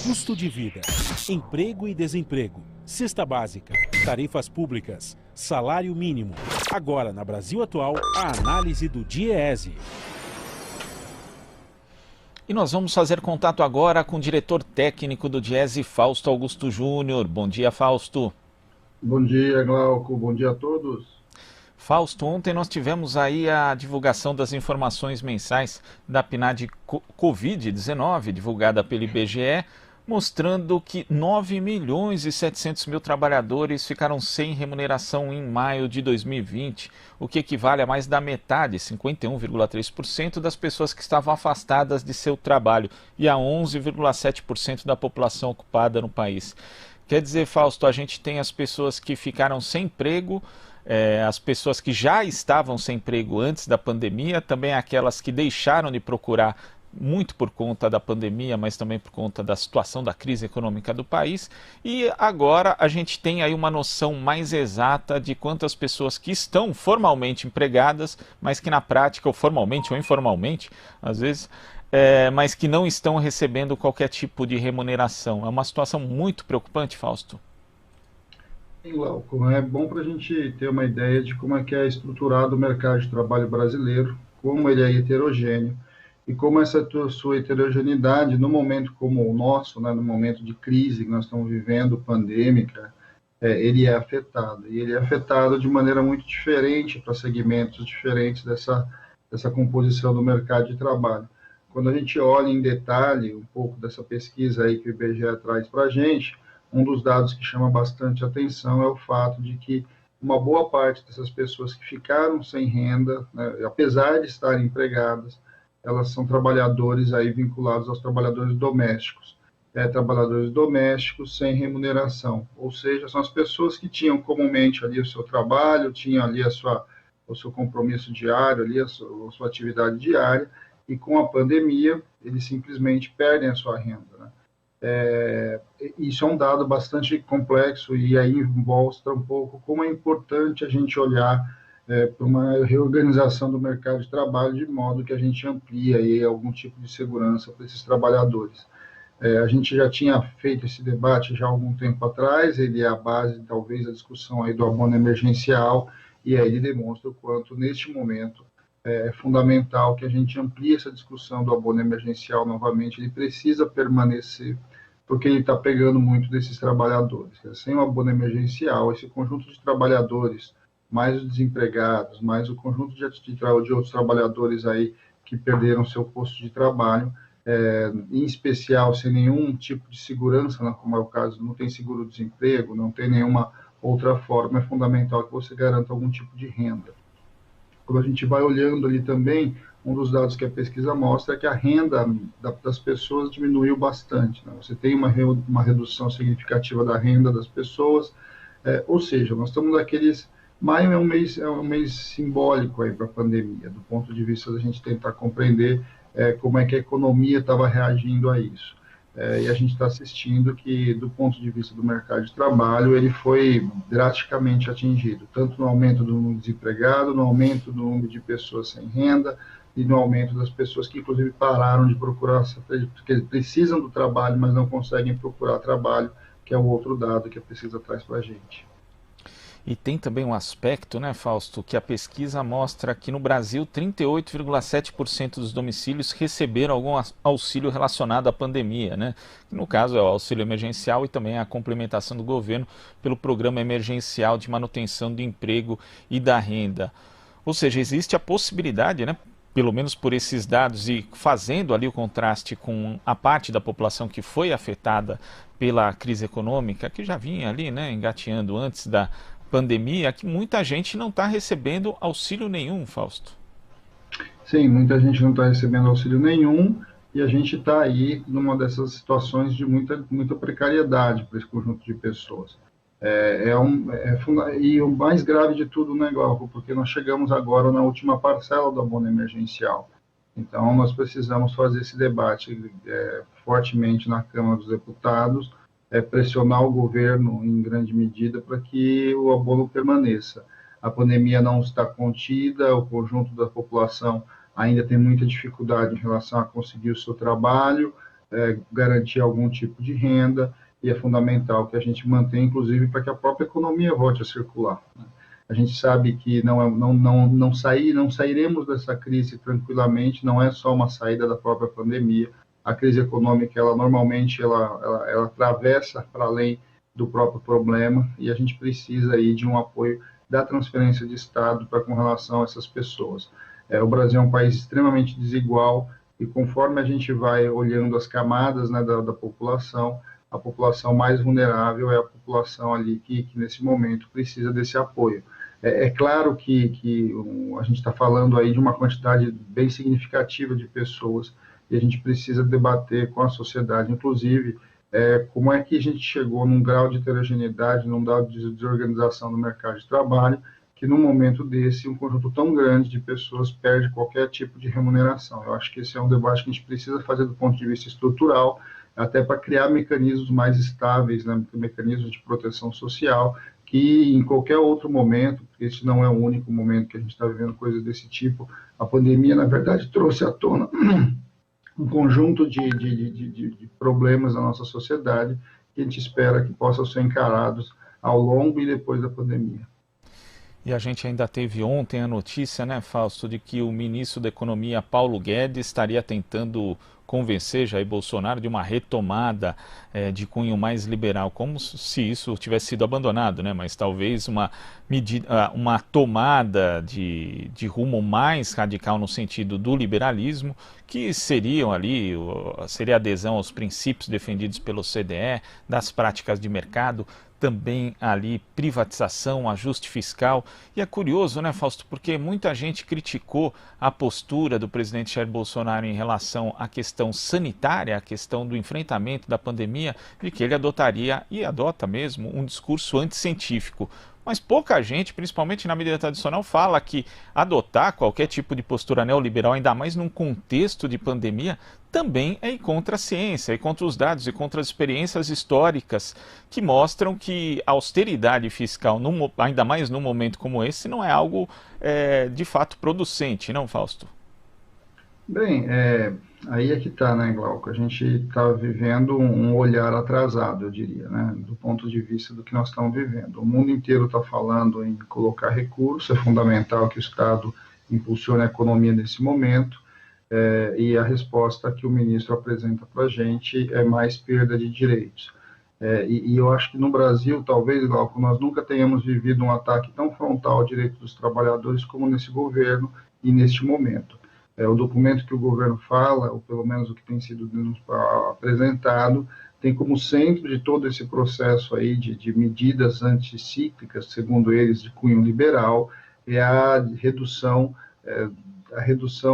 Custo de vida, emprego e desemprego, cesta básica, tarifas públicas, salário mínimo. Agora, na Brasil Atual, a análise do DIEESE. E nós vamos fazer contato agora com o diretor técnico do DIEESE, Fausto Augusto Júnior. Bom dia, Fausto. Bom dia, Glauco. Bom dia a todos. Fausto, ontem nós tivemos aí a divulgação das informações mensais da PNAD Covid-19, divulgada pelo IBGE, mostrando que 9.700.000 trabalhadores ficaram sem remuneração em maio de 2020, o que equivale a mais da metade, 51,3%, das pessoas que estavam afastadas de seu trabalho e a 11,7% da população ocupada no país. Quer dizer, Fausto, a gente tem as pessoas que ficaram sem emprego, as pessoas que já estavam sem emprego antes da pandemia, também aquelas que deixaram de procurar muito por conta da pandemia, mas também por conta da situação da crise econômica do país. E agora a gente tem aí uma noção mais exata de quantas pessoas que estão formalmente empregadas, mas que na prática, ou formalmente ou informalmente, às vezes, mas que não estão recebendo qualquer tipo de remuneração. É uma situação muito preocupante, Fausto. Sim, Glauco, é bom para a gente ter uma ideia de como é que é estruturado o mercado de trabalho brasileiro, como ele é heterogêneo, e como essa sua heterogeneidade, no momento como o nosso, né, no momento de crise que nós estamos vivendo, pandêmica, ele é afetado. E ele é afetado de maneira muito diferente para segmentos diferentes dessa composição do mercado de trabalho. Quando a gente olha em detalhe um pouco dessa pesquisa aí que o IBGE traz para a gente, um dos dados que chama bastante atenção é o fato de que uma boa parte dessas pessoas que ficaram sem renda, né, apesar de estarem empregadas, elas são trabalhadores aí vinculados aos trabalhadores domésticos. Trabalhadores domésticos sem remuneração, ou seja, são as pessoas que tinham comumente ali o seu trabalho, tinham ali o seu compromisso diário, ali a sua atividade diária, e com a pandemia eles simplesmente perdem a sua renda, né? Isso é um dado bastante complexo e aí mostra um pouco como é importante a gente olhar para uma reorganização do mercado de trabalho de modo que a gente amplie aí algum tipo de segurança para esses trabalhadores. A gente já tinha feito esse debate já há algum tempo atrás, ele é a base, talvez, da discussão aí do abono emergencial, e aí ele demonstra o quanto, neste momento, é fundamental que a gente amplie essa discussão do abono emergencial novamente, ele precisa permanecer, porque ele está pegando muito desses trabalhadores. Sem o abono emergencial, esse conjunto de trabalhadores, mais os desempregados, mais o conjunto de outros trabalhadores aí que perderam seu posto de trabalho, em especial sem nenhum tipo de segurança, né, como é o caso, não tem seguro-desemprego, não tem nenhuma outra forma, é fundamental que você garanta algum tipo de renda. Quando a gente vai olhando ali também, um dos dados que a pesquisa mostra é que a renda das pessoas diminuiu bastante, né? Você tem uma redução significativa da renda das pessoas, ou seja, nós estamos naqueles... Maio é um mês simbólico aí para a pandemia, do ponto de vista da gente tentar compreender como é que a economia estava reagindo a isso. E a gente está assistindo que, do ponto de vista do mercado de trabalho, ele foi drasticamente atingido, tanto no aumento do número de desempregado, no aumento do número de pessoas sem renda e no aumento das pessoas que, inclusive, pararam de procurar, porque precisam do trabalho, mas não conseguem procurar trabalho, que é o outro dado que a pesquisa traz para a gente. E tem também um aspecto, né, Fausto, que a pesquisa mostra que no Brasil 38,7% dos domicílios receberam algum auxílio relacionado à pandemia, né? Que no caso é o auxílio emergencial e também a complementação do governo pelo Programa Emergencial de Manutenção do Emprego e da Renda. Ou seja, existe a possibilidade, né, pelo menos por esses dados e fazendo ali o contraste com a parte da população que foi afetada pela crise econômica, que já vinha ali, né, engateando antes da pandemia, que muita gente não está recebendo auxílio nenhum, Fausto. Sim, muita gente não está recebendo auxílio nenhum e a gente está aí numa dessas situações de muita precariedade para esse conjunto de pessoas. E o mais grave de tudo, né, Glauco, porque nós chegamos agora na última parcela do abono emergencial. Então, nós precisamos fazer esse debate fortemente na Câmara dos Deputados, pressionar o governo em grande medida para que o abono permaneça. A pandemia não está contida, o conjunto da população ainda tem muita dificuldade em relação a conseguir o seu trabalho, garantir algum tipo de renda, e é fundamental que a gente mantenha, inclusive, para que a própria economia volte a circular, né? A gente sabe que não sairemos dessa crise tranquilamente, não é só uma saída da própria pandemia. A crise econômica, ela normalmente ela atravessa para além do próprio problema, e a gente precisa aí de um apoio da transferência de Estado para com relação a essas pessoas. O Brasil é um país extremamente desigual, e conforme a gente vai olhando as camadas, né, da população, a população mais vulnerável é a população ali que nesse momento precisa desse apoio. É claro que a gente está falando aí de uma quantidade bem significativa de pessoas, e a gente precisa debater com a sociedade, inclusive, como é que a gente chegou num grau de heterogeneidade, num grau de desorganização do mercado de trabalho, que num momento desse, um conjunto tão grande de pessoas perde qualquer tipo de remuneração. Eu acho que esse é um debate que a gente precisa fazer do ponto de vista estrutural, até para criar mecanismos mais estáveis, né, mecanismos de proteção social, que em qualquer outro momento, porque esse não é o único momento que a gente está vivendo coisas desse tipo, a pandemia, na verdade, trouxe à tona um conjunto de problemas na nossa sociedade, que a gente espera que possam ser encarados ao longo e depois da pandemia. E a gente ainda teve ontem a notícia, né, Fausto, de que o ministro da Economia, Paulo Guedes, estaria tentando convencer Jair Bolsonaro de uma retomada de cunho mais liberal, como se isso tivesse sido abandonado, né? Mas talvez uma tomada de rumo mais radical no sentido do liberalismo, que seria adesão aos princípios defendidos pelo CDE, das práticas de mercado, também ali privatização, ajuste fiscal. E é curioso, né, Fausto, porque muita gente criticou a postura do presidente Jair Bolsonaro em relação à questão sanitária, a questão do enfrentamento da pandemia, de que ele adotaria, e adota mesmo, um discurso anticientífico. Mas pouca gente, principalmente na mídia tradicional, fala que adotar qualquer tipo de postura neoliberal, ainda mais num contexto de pandemia, também é ir contra a ciência, é ir contra os dados e contra as experiências históricas que mostram que a austeridade fiscal, ainda mais num momento como esse, não é algo de fato producente, não, Fausto? Bem, aí é que está, né, Glauco? A gente está vivendo um olhar atrasado, eu diria, né, do ponto de vista do que nós estamos vivendo. O mundo inteiro está falando em colocar recursos, é fundamental que o Estado impulsione a economia nesse momento, e a resposta que o ministro apresenta para a gente é mais perda de direitos. E eu acho que no Brasil, talvez, Glauco, nós nunca tenhamos vivido um ataque tão frontal ao direito dos trabalhadores como nesse governo e neste momento. O documento que o governo fala, ou pelo menos o que tem sido apresentado, tem como centro de todo esse processo aí de medidas anticíclicas, segundo eles, de cunho liberal, a redução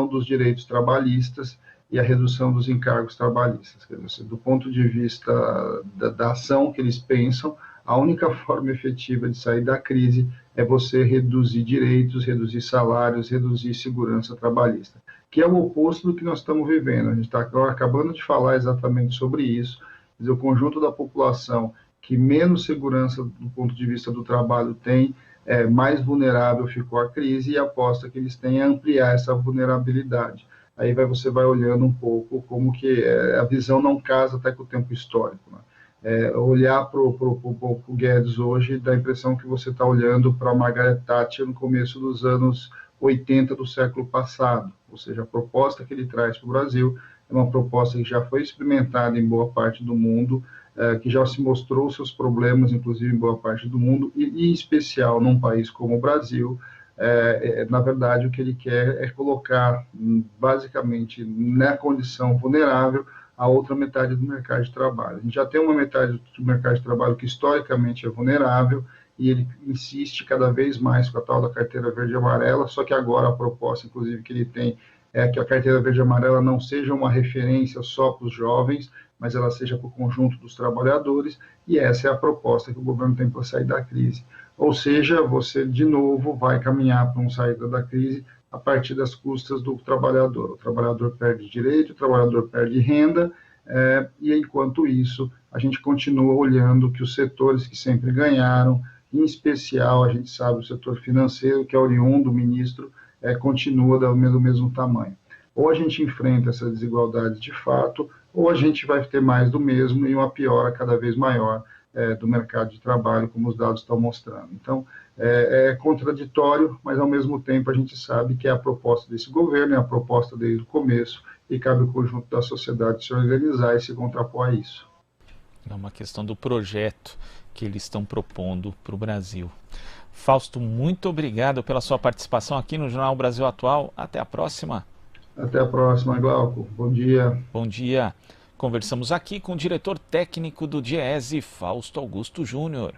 dos direitos trabalhistas e a redução dos encargos trabalhistas. Quer dizer, do ponto de vista da ação que eles pensam, a única forma efetiva de sair da crise é você reduzir direitos, reduzir salários, reduzir segurança trabalhista, que é o oposto do que nós estamos vivendo. A gente está acabando de falar exatamente sobre isso. Quer dizer, o conjunto da população que menos segurança do ponto de vista do trabalho tem, mais vulnerável ficou a crise, e a aposta que eles têm é ampliar essa vulnerabilidade. Aí você vai olhando um pouco como que a visão não casa até com o tempo histórico, né? Olhar para o Guedes hoje dá a impressão que você está olhando para a Margaret Thatcher no começo dos anos 80 do século passado, ou seja, a proposta que ele traz para o Brasil é uma proposta que já foi experimentada em boa parte do mundo, que já se mostrou seus problemas, inclusive em boa parte do mundo, e em especial num país como o Brasil. Na verdade, o que ele quer é colocar, basicamente, na condição vulnerável, a outra metade do mercado de trabalho. A gente já tem uma metade do mercado de trabalho que historicamente é vulnerável, e ele insiste cada vez mais com a tal da carteira verde e amarela, só que agora a proposta, inclusive, que ele tem é que a carteira verde e amarela não seja uma referência só para os jovens, mas ela seja para o conjunto dos trabalhadores, e essa é a proposta que o governo tem para sair da crise. Ou seja, você, de novo, vai caminhar para uma saída da crise a partir das custas do trabalhador. O trabalhador perde direito, o trabalhador perde renda, e enquanto isso, a gente continua olhando que os setores que sempre ganharam, em especial, a gente sabe, o setor financeiro, que é oriundo do ministro, continua do mesmo tamanho. Ou a gente enfrenta essa desigualdade de fato, ou a gente vai ter mais do mesmo e uma piora cada vez maior do mercado de trabalho, como os dados estão mostrando. Então, é contraditório, mas ao mesmo tempo a gente sabe que é a proposta desse governo, é a proposta desde o começo, e cabe ao conjunto da sociedade se organizar e se contrapor a isso. É uma questão do projeto que eles estão propondo para o Brasil. Fausto, muito obrigado pela sua participação aqui no Jornal Brasil Atual. Até a próxima. Até a próxima, Glauco. Bom dia. Bom dia. Conversamos aqui com o diretor técnico do DIEESE, Fausto Augusto Júnior.